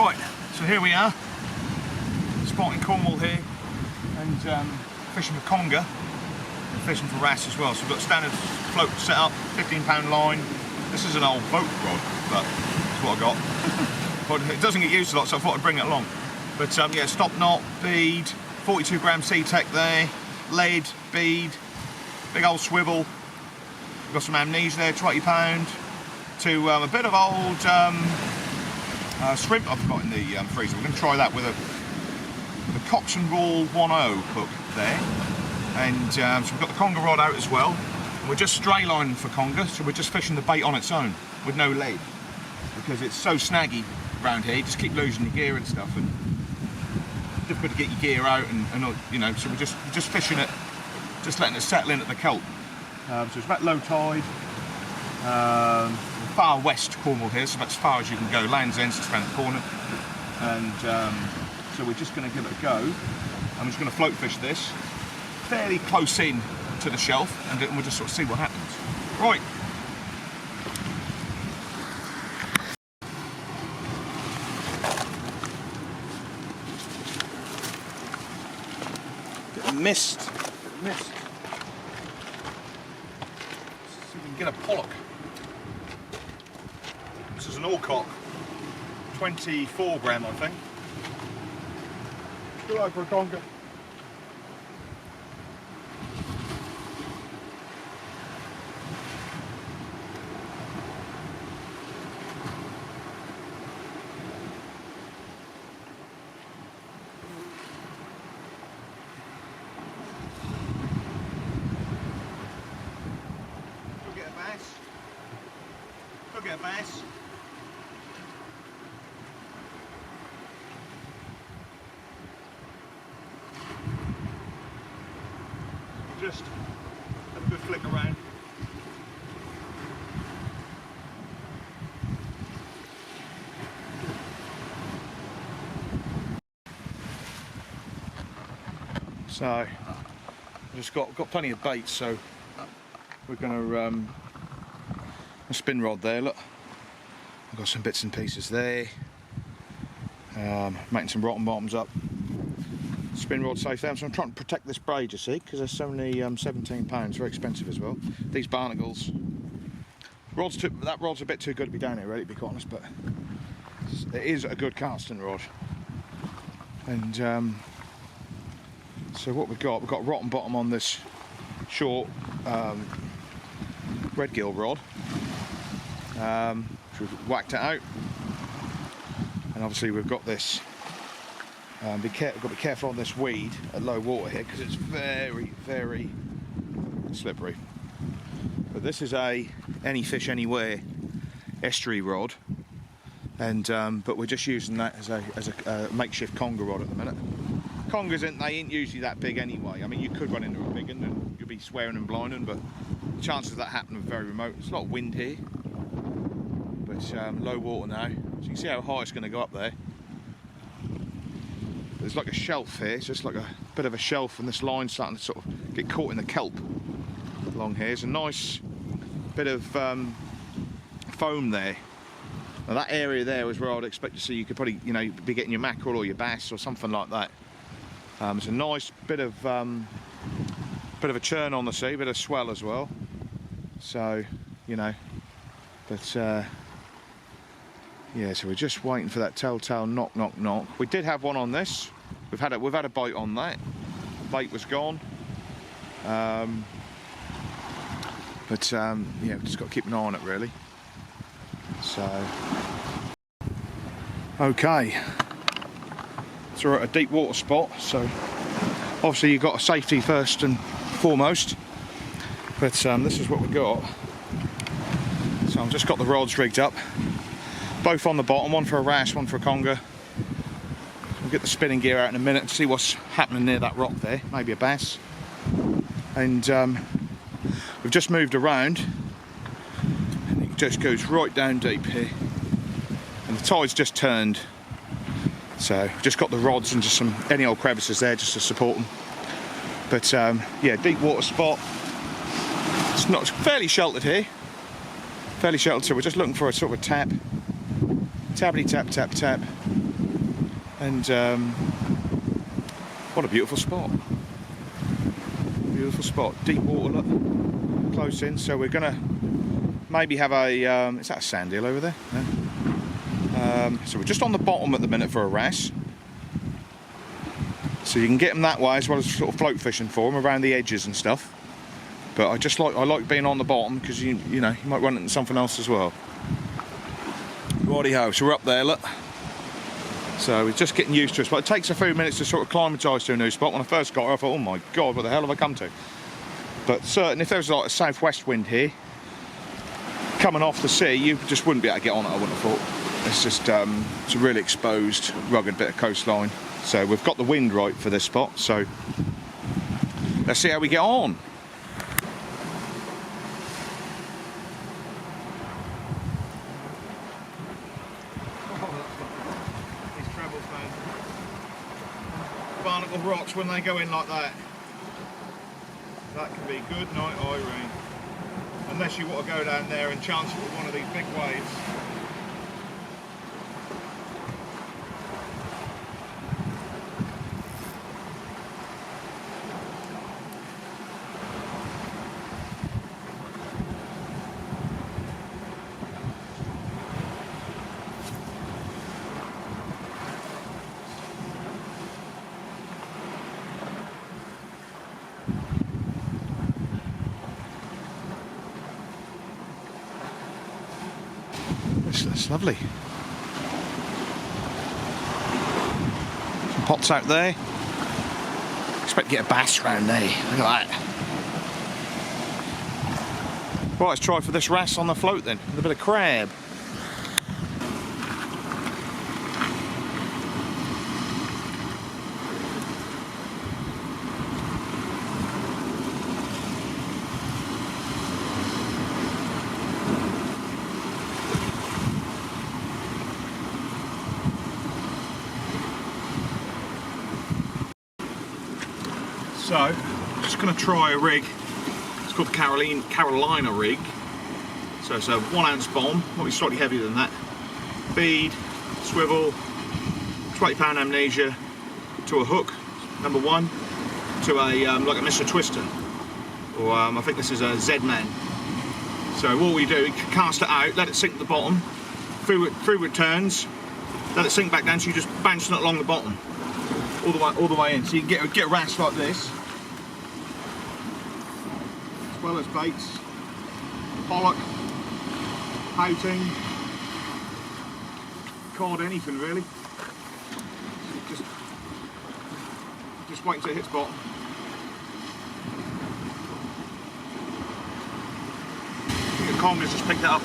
Right, so here we are, spotting Cornwall here, and fishing for conger, and fishing for wrasse as well. So we've got standard float set up, £15 line. This is an old boat rod, but that's what I got. But it doesn't get used a lot, so I thought I'd bring it along. But yeah, stop knot, bead, 42 gram C-Tech there, lead, bead, big old swivel. We've got some amnesia there, £20, to a bit of old shrimp I've got in the freezer. We're going to try that with a Cox and Roll 1.0 hook there. And so we've got the conger rod out as well. And we're just stray lining for conger, so we're just fishing the bait on its own with no lead, because it's so snaggy around here. You just keep losing your gear and stuff, and difficult to get your gear out, and you know. So we're just fishing it, just letting it settle in at the kelp. So it's about low tide. Far west Cornwall here, so about as far as you can go. Land's End's just around the corner, and so we're just going to give it a go. I'm just going to float fish this fairly close in to the shelf, and we'll just sort of see what happens. Right. Bit of mist. Let's see if we can get a pollock. This is an allcock, 24 gram I think. Go over a conger. Go get a bass. Go get a bass. Just have a good flick around. So I've just got plenty of bait, so we're going to a spin rod there. Look, I've got some bits and pieces there. Making some rotten bottoms up. Spin rod safe there, so I'm trying to protect this braid, you see, because it's only £17, very expensive as well. These barnacles, that rod's a bit too good to be down here, really, to be quite honest, but it is a good casting rod. And so what we've got rotten bottom on this short red gill rod. We've whacked it out, and obviously we've got this. We've got to be careful on this weed at low water here, because it's very, very slippery. But this is a any fish anywhere estuary rod, and but we're just using that as a makeshift conger rod at the minute. Congers they ain't usually that big anyway. I mean, you could run into a big one and you'll be swearing and blinding, but the chances of that happening are very remote. There's a lot of wind here, but low water now, so you can see how high it's going to go up there. There's like a shelf here, it's just like a bit of a shelf, and this line's starting to sort of get caught in the kelp along here. There's a nice bit of foam there. Now that area there is where I'd expect to see, you could probably, you know, be getting your mackerel or your bass or something like that. It's a nice bit of a churn on the sea, bit of swell as well. So, you know, but yeah, so we're just waiting for that telltale knock, knock, knock. We did have one on this. We've had a bite on that. The bait was gone. Yeah, we've just got to keep an eye on it really. So, okay. So we're at a deep water spot. So obviously you've got a safety first and foremost. But this is what we got. So I've just got the rods rigged up. Both on the bottom, one for a wrasse, one for a conger. We'll get the spinning gear out in a minute and see what's happening near that rock there, maybe a bass. And we've just moved around, and it just goes right down deep here. And the tide's just turned, so just got the rods and just some any old crevices there just to support them. But yeah, deep water spot. It's fairly sheltered here, fairly sheltered. So we're just looking for a sort of tap. Tappity tap tap tap, And what a beautiful spot. Beautiful spot. Deep water, look. Close in. So we're going to maybe have a... is that a sand eel over there? No. So we're just on the bottom at the minute for a wrasse. So you can get them that way as well as sort of float fishing for them around the edges and stuff. But I like being on the bottom because you know you might run into something else as well. Righty-ho, so we're up there, look. So we're just getting used to it, but it takes a few minutes to sort of climatise to a new spot. When I first got here, I thought, oh my God, what the hell have I come to? But certainly if there was like a southwest wind here, coming off the sea, you just wouldn't be able to get on it, I wouldn't have thought. It's just it's a really exposed, rugged bit of coastline. So we've got the wind right for this spot, so let's see how we get on. Barnacle rocks when they go in like that. That can be good night Irene. Unless you want to go down there and chance it with one of these big waves. That's lovely. Some pots out there. Expect to get a bass round there. Look at that. Right, let's try for this wrasse on the float then, with a bit of crab. So, just going to try a rig. It's called the Carolina rig. So it's a 1 ounce bomb, might be slightly heavier than that. Bead, swivel, 20 pound amnesia to a hook, number 1, to a like a Mr. Twiston, or I think this is a Z-Man. So what we do, you cast it out, let it sink to the bottom, through returns, let it sink back down, so you're just bouncing it along the bottom, all the way in. So you can get a wrasse like this, as well as baits, pollock, pouting, cod, anything really. So just wait until it hits bottom. I think the Conger's just picked it up.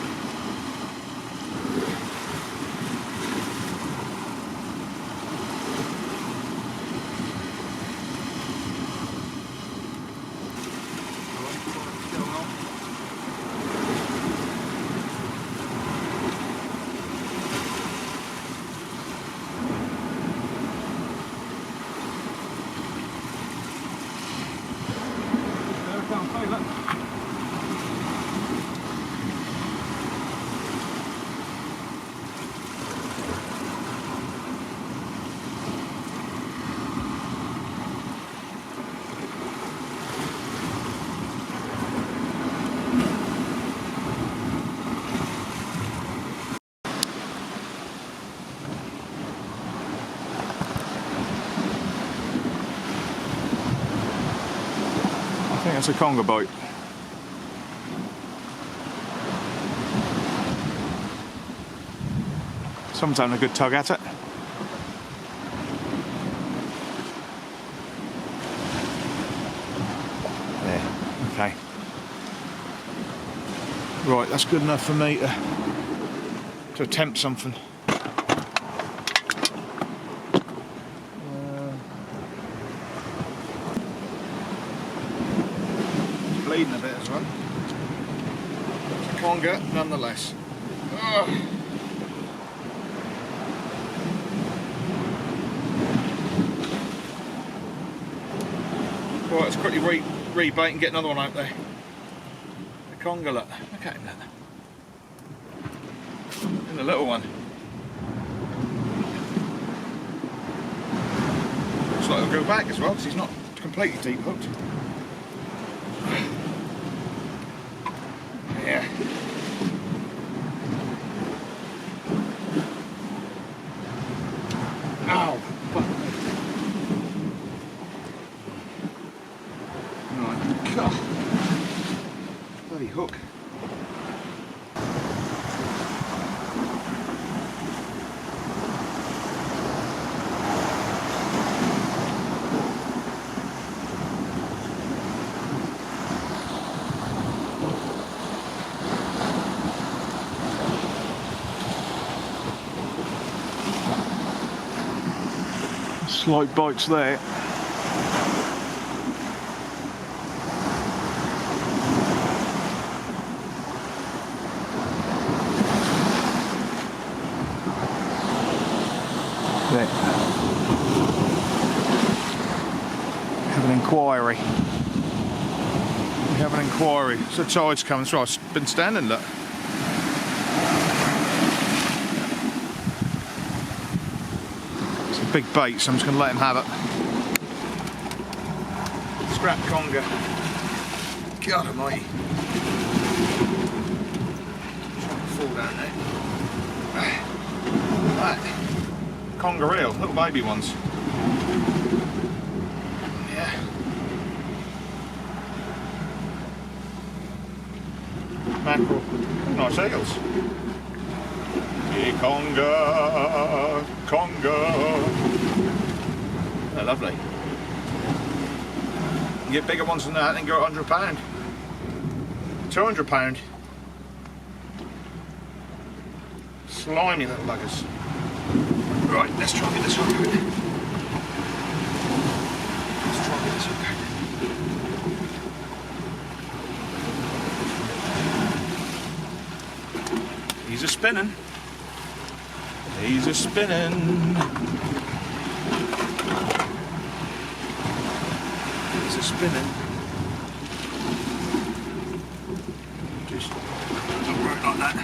I think it's a conger boat. Someone's having a good tug at it. There, okay. Right, that's good enough for me to attempt something. Bleeding a bit as well. It's a conger nonetheless. Ugh. Right, let's quickly rebait and get another one out there. The conger, look at him there. And the little one. looks like he'll go back as well because he's not completely deep hooked. Yeah. Ow! Right. God. Bloody hook. Slight bites there. There. Have an inquiry. We have an inquiry. So the tide's coming through. I've been standing, look. Big bait, so I'm just going to let him have it. Scrap conger. God almighty. Trying to fall down there. Right. Conger eel, little baby ones. Yeah. Mackerel. Nice eels. Conger, conger. They're lovely. You get bigger ones than that and go £100. £200. Slimy little buggers. Right, let's try and get this hook out. Let's try and get this hook out. He's a spinning. He's a spinning. He's a spinning. Just don't work like that.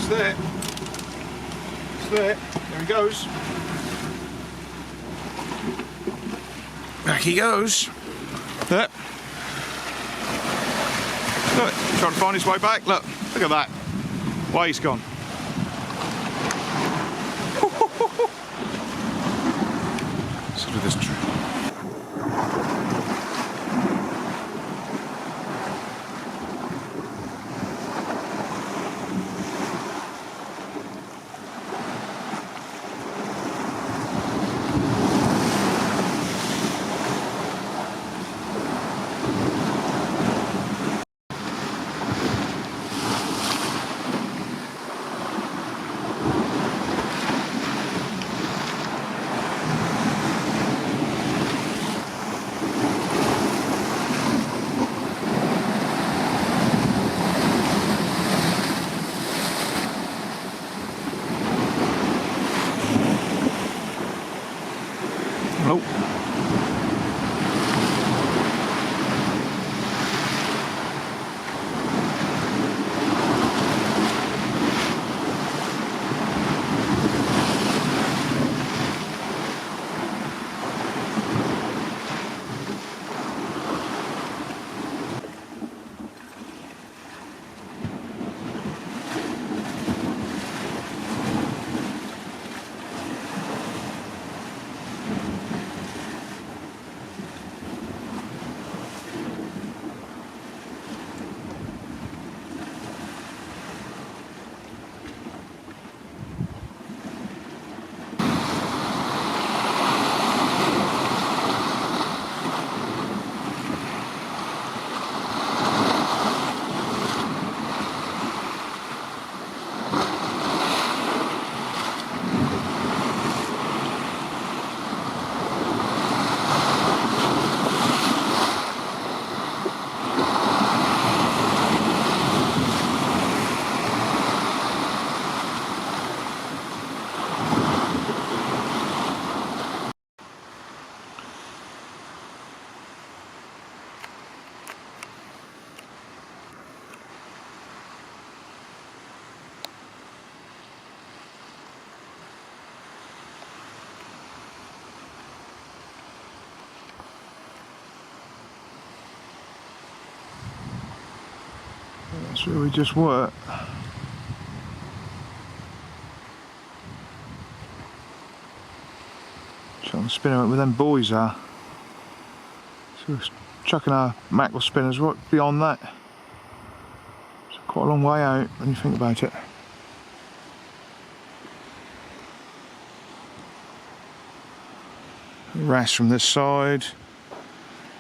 There. It's there. There he goes. Back he goes. There. Look, trying to find his way back. Look at that. Way he's gone. Let's look at this tree. Shall we just work? Trying to spin out where them buoys are. So we're chucking our mackerel spinners right beyond that. It's quite a long way out when you think about it. Wrasse from this side.